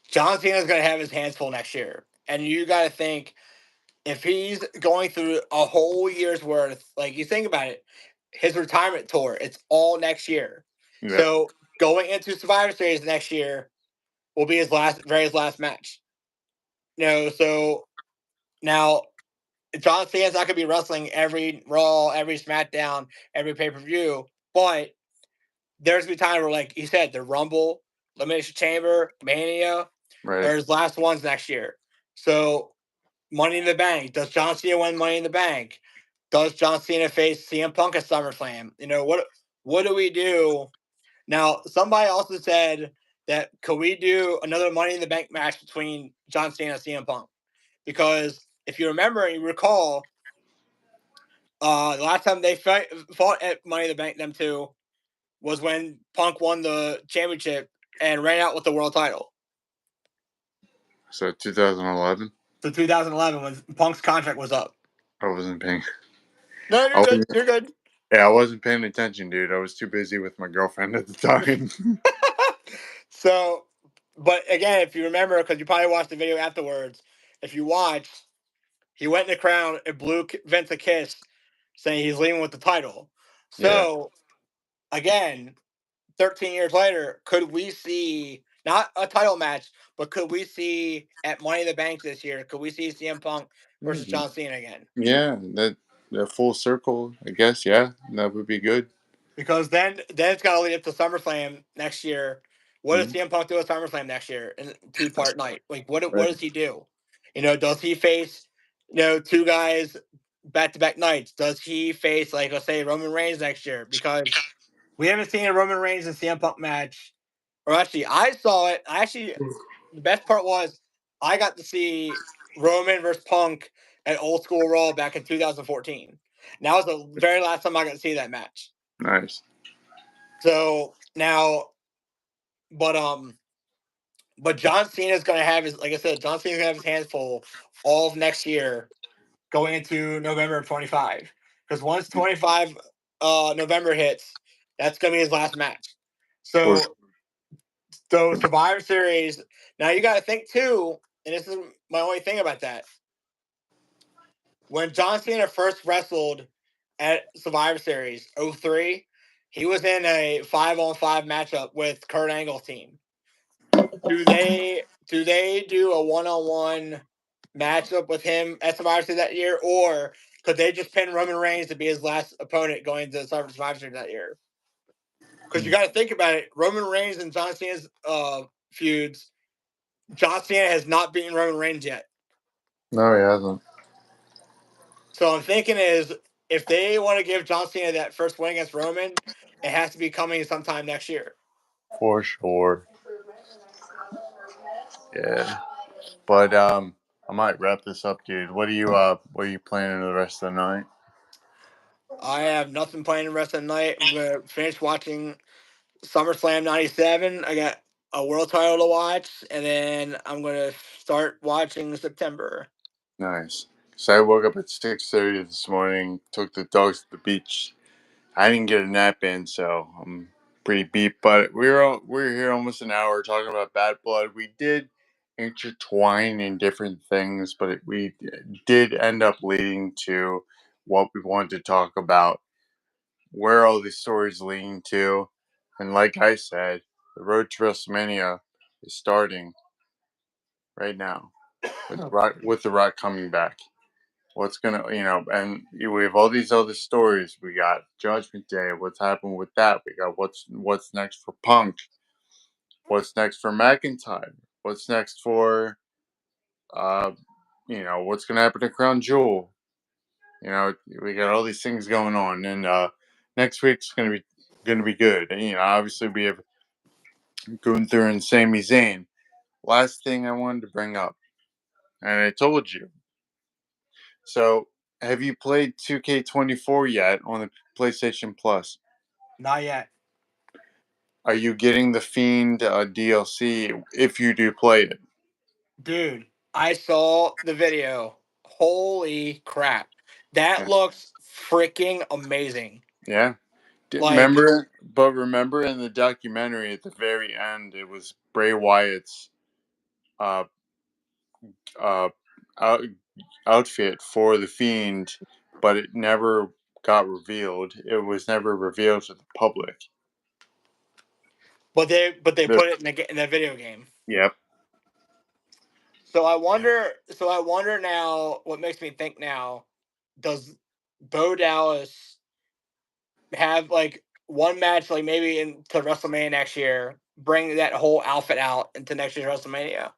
John Cena's going to have his hands full next year, and you got to think if he's going through a whole year's worth, like you think about it, his retirement tour, it's all next year. Yeah, So going into Survivor Series next year will be his last match. So now John Cena's not going to be wrestling every Raw, every SmackDown, every pay per view, but there's gonna be time where, like you said, the Rumble, Elimination Chamber, Mania right. are his last ones next year. So Money in the Bank. Does John Cena win Money in the Bank? Does John Cena face CM Punk at SummerSlam? What do we do? Now, somebody also said that could we do another Money in the Bank match between John Cena and CM Punk? Because if you remember and you recall, the last time they fought at Money in the Bank, them two, was when Punk won the championship and ran out with the world title. So 2011. So 2011 when Punk's contract was up. I wasn't paying. No, I you're good. wasn't. You're good. Yeah, I wasn't paying attention, dude. I was too busy with my girlfriend at the time. So, but again, if you remember, because you probably watched the video afterwards, if you watch, he went in the crowd and blew Vince a kiss, saying he's leaving with the title. Yeah. So, again, 13 years later, could we see not a title match, but could we see at Money in the Bank this year? Could we see CM Punk versus Mhm. John Cena again? Yeah, that full circle, I guess. Yeah, that would be good. Because then it's got to lead up to SummerSlam next year. What does Mhm. CM Punk do at SummerSlam next year in 2-part night? Like what Right. does he do? Does he face two guys back to back nights? Does he face like let's say Roman Reigns next year? Because we haven't seen a Roman Reigns and CM Punk match. Or actually, I saw it. The best part was I got to see Roman versus Punk at Old School Raw back in 2014. And that was the very last time I got to see that match. Nice. So now, but but John Cena's gonna have his like I said, John Cena's gonna have his hands full all of next year going into November of 25. Because once 25 November hits, that's gonna be his last match. For So Survivor Series. Now you got to think too, and this is my only thing about that. When John Cena first wrestled at Survivor Series '03, he was in a 5-on-5 matchup with Kurt Angle's team. Do they do a 1-on-1 matchup with him at Survivor Series that year, or could they just pin Roman Reigns to be his last opponent going to Survivor Series that year? Because you got to think about it, Roman Reigns and John Cena's feuds. John Cena has not beaten Roman Reigns yet. No, he hasn't. So I'm thinking is if they want to give John Cena that first win against Roman, it has to be coming sometime next year. For sure. Yeah. But I might wrap this up, dude. What are you planning the rest of the night? I have nothing planned the rest of the night. I'm gonna finish watching SummerSlam '97. I got a world title to watch, and then I'm gonna start watching September. Nice. So I woke up at 6:30 this morning, took the dogs to the beach. I didn't get a nap in, so I'm pretty beat. But we're here almost an hour talking about bad blood. We did intertwine in different things, but we did end up leading to what we wanted to talk about, where all these stories leading to, and like I said, the road to WrestleMania is starting right now with the Rock coming back. What's gonna, and we have all these other stories. We got Judgment Day. What's happened with that? We got what's next for Punk. What's next for McIntyre? What's next for, uh, what's gonna happen to Crown Jewel? We got all these things going on, and next week's gonna be good. And, obviously we have Gunther and Sami Zayn. Last thing I wanted to bring up, and I told you. So, have you played 2K24 yet on the PlayStation Plus? Not yet, Are you getting the Fiend DLC if you do play it? dude. I saw the video. Holy crap! That Yeah. looks freaking amazing. Yeah. Like, Remember in the documentary at the very end, it was Bray Wyatt's uh, uh, out, outfit for the Fiend, but it never got revealed. It was never revealed to the public. but they The- put it in the video game. yep. So I wonder now. What makes me think now? Does Bo Dallas have like one match, like maybe into WrestleMania next year? Bring that whole outfit out into next year's WrestleMania.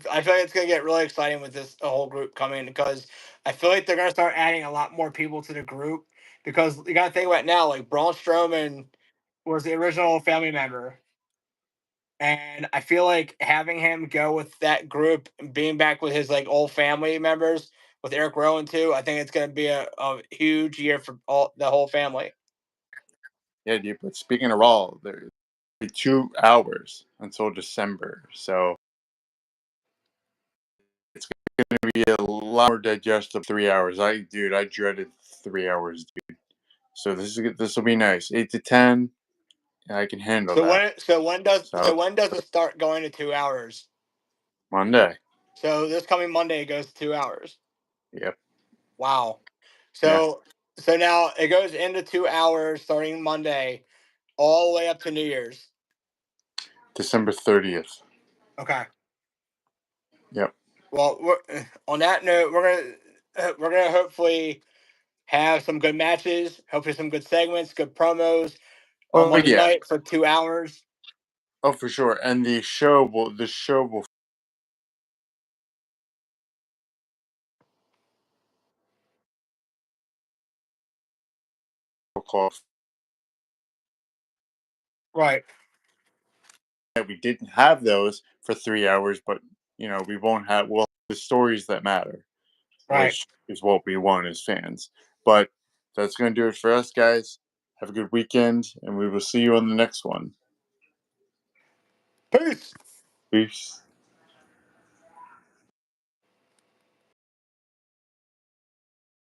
I feel like it's gonna get really exciting with this whole group coming because I feel like they're gonna start adding a lot more people to the group because you gotta think about it now. Like Braun Strowman was the original family member. And I feel like having him go with that group and being back with his like old family members with Eric Rowan too, I think it's going to be a huge year for all the whole family. Yeah, dude. But speaking of Raw, there's 2 hours until December, so it's gonna be a lot more digestible. 3 hours. I dreaded 3 hours, dude. So this will be nice. 8 to 10. I can handle So that. So when does it start going to 2 hours? Monday. So this coming Monday it goes to 2 hours. Yep. Wow. Yeah. So now it goes into 2 hours starting Monday, all the way up to New Year's. December 30th. Okay. Yep. Well, on that note, we're gonna hopefully have some good matches, hopefully some good segments, good promos on Oh Monday yeah. night for 2 hours. Oh for sure. And the show will call. Right. We didn't have those for 3 hours, but we won't have well the stories that matter, Right. which is what we want as fans. But that's gonna do it for us, guys. Have a good weekend, and we will see you on the next one. Peace. Peace.